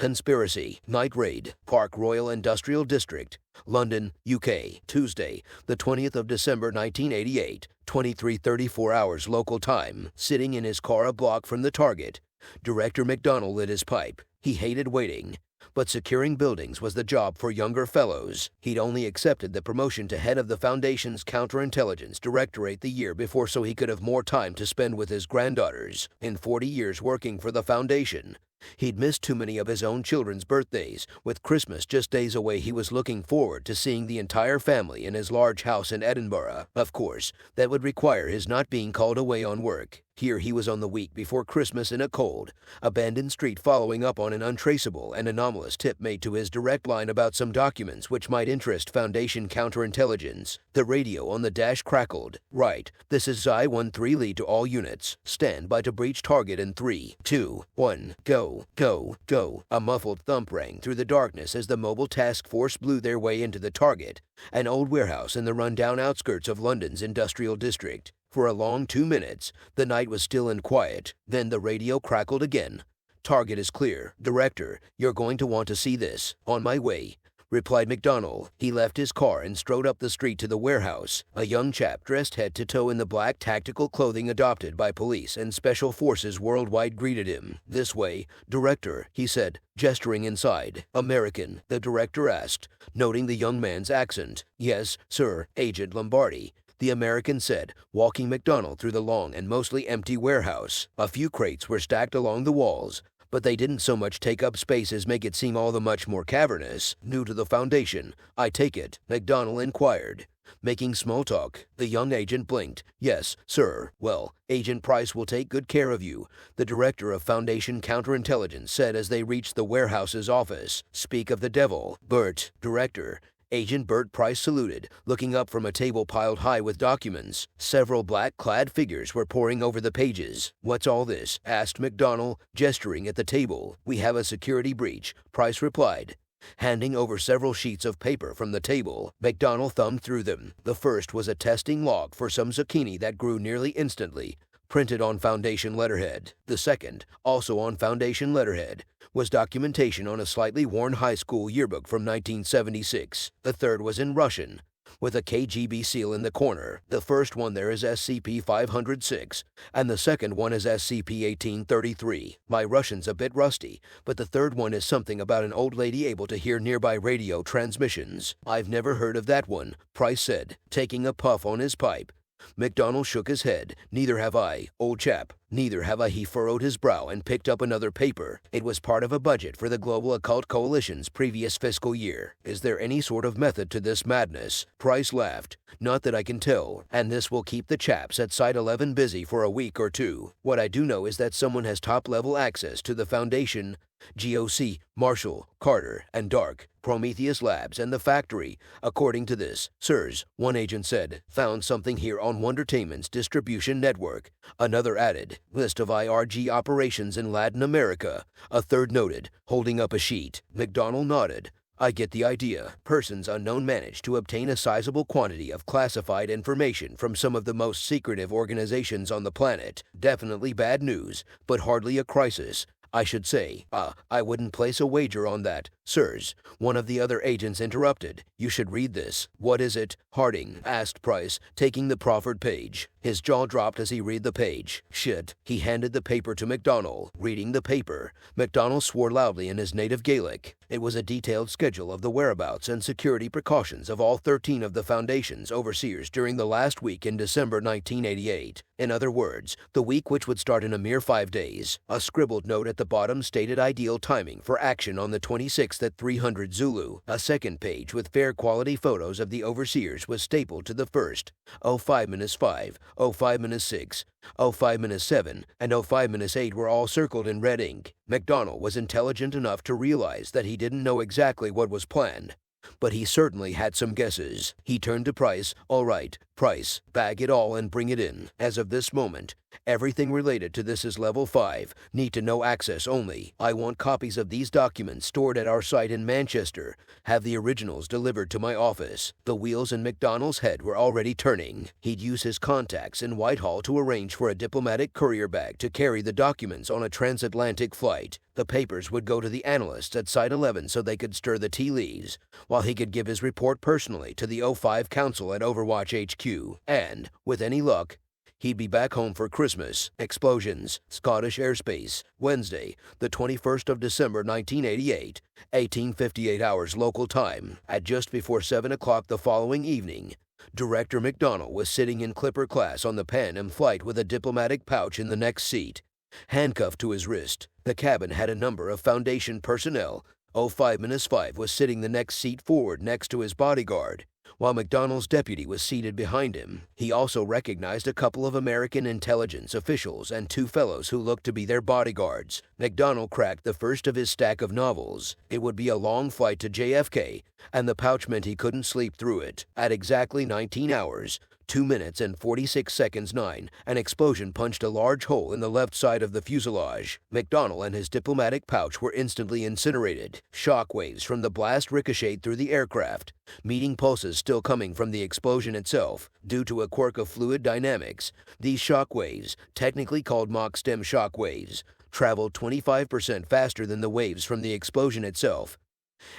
Conspiracy, Night Raid, Park Royal Industrial District, London, UK, Tuesday, the 20th of December 1988, 23:34 hours local time, sitting in his car a block from the target. Director McDonald lit his pipe. He hated waiting. But securing buildings was the job for younger fellows. He'd only accepted the promotion to head of the Foundation's Counterintelligence Directorate the year before so he could have more time to spend with his granddaughters. In 40 years working for the Foundation, he'd missed too many of his own children's birthdays. With Christmas just days away, he was looking forward to seeing the entire family in his large house in Edinburgh. Of course, that would require his not being called away on work. Here he was on the week before Christmas in a cold, abandoned street following up on an untraceable and anomalous tip made to his direct line about some documents which might interest Foundation counterintelligence. The radio on the dash crackled. Right, this is Xi-13 lead to all units. Stand by to breach target in 3, 2, 1, go, go, go. A muffled thump rang through the darkness as the mobile task force blew their way into the target, an old warehouse in the run-down outskirts of London's industrial district. For a long 2 minutes, the night was still and quiet. Then the radio crackled again. "Target is clear. Director, you're going to want to see this." "On my way," replied McDonald. He left his car and strode up the street to the warehouse. A young chap dressed head to toe in the black tactical clothing adopted by police and special forces worldwide greeted him. "This way, Director," he said, gesturing inside. "American?" the director asked, noting the young man's accent. "Yes, sir, Agent Lombardi," the American said, walking McDonald through the long and mostly empty warehouse. A few crates were stacked along the walls, but they didn't so much take up space as make it seem all the much more cavernous. "New to the Foundation, I take it?" McDonald inquired. Making small talk, the young agent blinked. "Yes, sir. Well, Agent Price will take good care of you," the director of Foundation Counterintelligence said as they reached the warehouse's office. "Speak of the devil, Bert." "Director." Agent Bert Price saluted, looking up from a table piled high with documents. Several black-clad figures were poring over the pages. "What's all this?" asked McDonald, gesturing at the table. "We have a security breach," Price replied, handing over several sheets of paper from the table. McDonald thumbed through them. The first was a testing log for some zucchini that grew nearly instantly, printed on Foundation letterhead. The second, also on Foundation letterhead, was documentation on a slightly worn high school yearbook from 1976. The third was in Russian, with a KGB seal in the corner. The first one there is SCP-506, and the second one is SCP-1833. My Russian's a bit rusty, but the third one is something about an old lady able to hear nearby radio transmissions. "I've never heard of that one," Price said, taking a puff on his pipe. McDonald shook his head. "Neither have I, old chap. Neither have I." He furrowed his brow and picked up another paper. It was part of a budget for the Global Occult Coalition's previous fiscal year. "Is there any sort of method to this madness?" Price laughed. "Not that I can tell, and this will keep the chaps at Site 11 busy for a week or two. What I do know is that someone has top-level access to the Foundation, GOC, Marshall, Carter, and Dark, Prometheus Labs, and the factory. According to this, sirs," one agent said, "found something here on Wondertainment's distribution network." Another added, "List of IRG operations in Latin America." A third noted, holding up a sheet. McDonald nodded. "I get the idea. Persons unknown managed to obtain a sizable quantity of classified information from some of the most secretive organizations on the planet. Definitely bad news, but hardly a crisis, I should say. I wouldn't place a wager on that, sirs," one of the other agents interrupted. "You should read this." "What is it?" Harding asked Price, taking the proffered page. His jaw dropped as he read the page. "Shit." He handed the paper to McDonald. Reading the paper, McDonald swore loudly in his native Gaelic. It was a detailed schedule of the whereabouts and security precautions of all 13 of the Foundation's overseers during the last week in December 1988. In other words, the week which would start in a mere 5 days. A scribbled note at the bottom stated ideal timing for action on the 26th at 300 Zulu. A second page with fair quality photos of the overseers was stapled to the first. 05-5, 05-6, 05-7, and 05-8 were all circled in red ink. McDonald was intelligent enough to realize that he didn't know exactly what was planned, but he certainly had some guesses. He turned to Price. "All right, Price, bag it all and bring it in. As of this moment, Everything related to this is level 5. Need to know access only. I want copies of these documents stored at our site in Manchester. Have the originals delivered to my office. The wheels in McDonald's head were already turning. He'd use his contacts in Whitehall to arrange for a diplomatic courier bag to carry the documents on a transatlantic flight. The papers would go to the analysts at Site 11 so they could stir the tea leaves, while he could give his report personally to the O5 Council at Overwatch HQ. And, with any luck, he'd be back home for Christmas. Explosions. Scottish airspace. Wednesday, the 21st of December 1988, 1858 hours local time. At just before 7 o'clock the following evening, Director McDonnell was sitting in Clipper class on the Pan Am flight with a diplomatic pouch in the next seat, handcuffed to his wrist. The cabin had a number of Foundation personnel. 05-5 was sitting the next seat forward next to his bodyguard, while McDonnell's deputy was seated behind him. He also recognized a couple of American intelligence officials and 2 fellows who looked to be their bodyguards. McDonnell cracked the first of his stack of novels. It would be a long flight to JFK, and the pouch meant he couldn't sleep through it. At exactly 19 hours, 2 minutes and 46 seconds 9, an explosion punched a large hole in the left side of the fuselage. McDonnell and his diplomatic pouch were instantly incinerated. Shock waves from the blast ricocheted through the aircraft, meeting pulses still coming from the explosion itself. Due to a quirk of fluid dynamics, these shock waves, technically called Mach stem shock waves, traveled 25% faster than the waves from the explosion itself,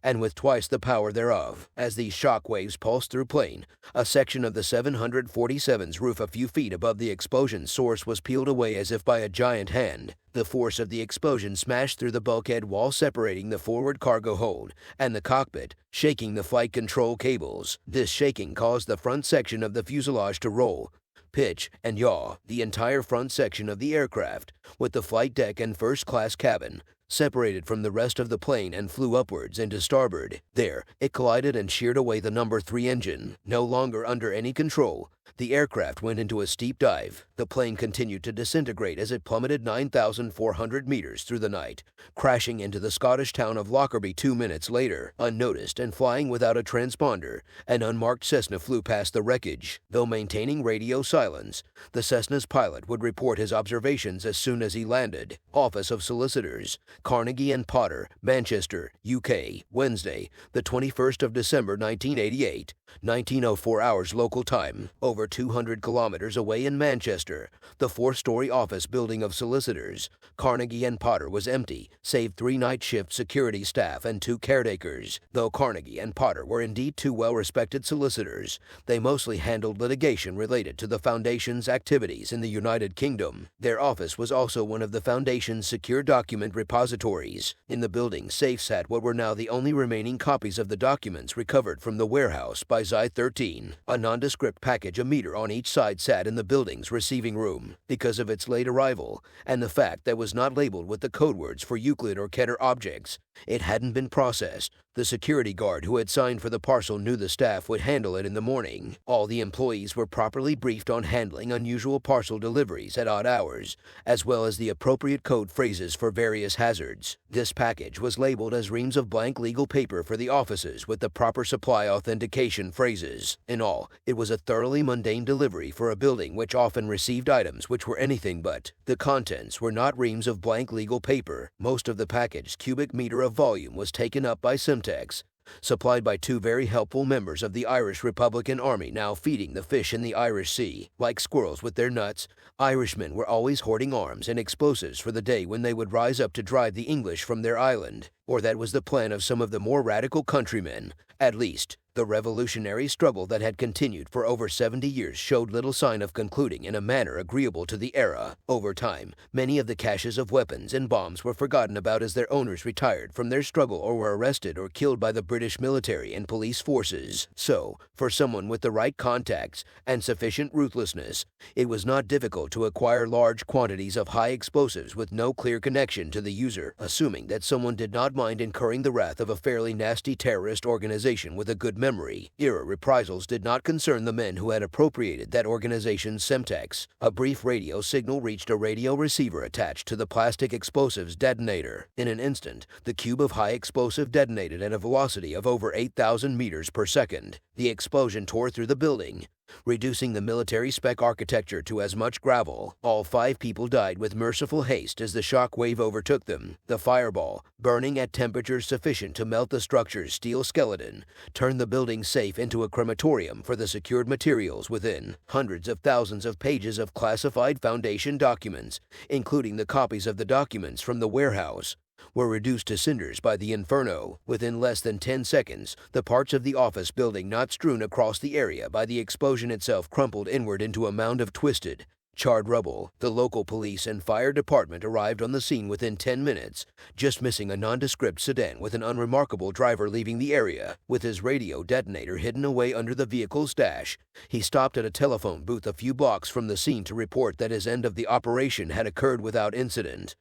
and with twice the power thereof. As these shock waves pulsed through plane, a section of the 747's roof a few feet above the explosion source was peeled away as if by a giant hand. The force of the explosion smashed through the bulkhead wall separating the forward cargo hold and the cockpit, shaking the flight control cables. This shaking caused the front section of the fuselage to roll, pitch, and yaw. The entire front section of the aircraft, with the flight deck and first-class cabin, separated from the rest of the plane and flew upwards into starboard. There, it collided and sheared away the number 3 engine. No longer under any control, the aircraft went into a steep dive. The plane continued to disintegrate as it plummeted 9,400 meters through the night, crashing into the Scottish town of Lockerbie 2 minutes later. Unnoticed and flying without a transponder, an unmarked Cessna flew past the wreckage. Though maintaining radio silence, the Cessna's pilot would report his observations as soon as he landed. Office of Solicitors, Carnegie and Potter, Manchester, UK, Wednesday, the 21st of December 1988, 1904 hours local time. Over 200 kilometers away in Manchester, the 4-story office building of solicitors, Carnegie and Potter, was empty, save 3 night shift security staff and 2 caretakers. Though Carnegie and Potter were indeed 2 well-respected solicitors, they mostly handled litigation related to the Foundation's activities in the United Kingdom. Their office was also one of the Foundation's secure document repositories. In the building safe sat what were now the only remaining copies of the documents recovered from the warehouse by Xi-13. A nondescript package a meter on each side sat in the building's receiving room. Because of its late arrival, and the fact that it was not labeled with the code words for Euclid or Keter objects, it hadn't been processed. The security guard who had signed for the parcel knew the staff would handle it in the morning. All the employees were properly briefed on handling unusual parcel deliveries at odd hours, as well as the appropriate code phrases for various hazards. This package was labeled as reams of blank legal paper for the offices with the proper supply authentication phrases. In all, it was a thoroughly mundane delivery for a building which often received items which were anything but. The contents were not reams of blank legal paper. Most of the package's cubic meter of volume was taken up by Simtex, supplied by 2 very helpful members of the Irish Republican Army now feeding the fish in the Irish Sea. Like squirrels with their nuts, Irishmen were always hoarding arms and explosives for the day when they would rise up to drive the English from their island. Or that was the plan of some of the more radical countrymen. At least, the revolutionary struggle that had continued for over 70 years showed little sign of concluding in a manner agreeable to the era. Over time, many of the caches of weapons and bombs were forgotten about as their owners retired from their struggle or were arrested or killed by the British military and police forces. So, for someone with the right contacts and sufficient ruthlessness, it was not difficult to acquire large quantities of high explosives with no clear connection to the user, assuming that someone did not mind incurring the wrath of a fairly nasty terrorist organization with a good memory. Era reprisals did not concern the men who had appropriated that organization's Semtex. A brief radio signal reached a radio receiver attached to the plastic explosives detonator. In an instant, the cube of high explosive detonated at a velocity of over 8,000 meters per second. The explosion tore through the building, reducing the military-spec architecture to as much gravel. All 5 people died with merciful haste as the shock wave overtook them. The fireball, burning at temperatures sufficient to melt the structure's steel skeleton, turned the building safe into a crematorium for the secured materials within. Hundreds of thousands of pages of classified Foundation documents, including the copies of the documents from the warehouse, were reduced to cinders by the inferno. Within less than 10 seconds, the parts of the office building not strewn across the area by the explosion itself crumpled inward into a mound of twisted, charred rubble. The local police and fire department arrived on the scene within 10 minutes, just missing a nondescript sedan with an unremarkable driver leaving the area. With his radio detonator hidden away under the vehicle's dash, he stopped at a telephone booth a few blocks from the scene to report that his end of the operation had occurred without incident.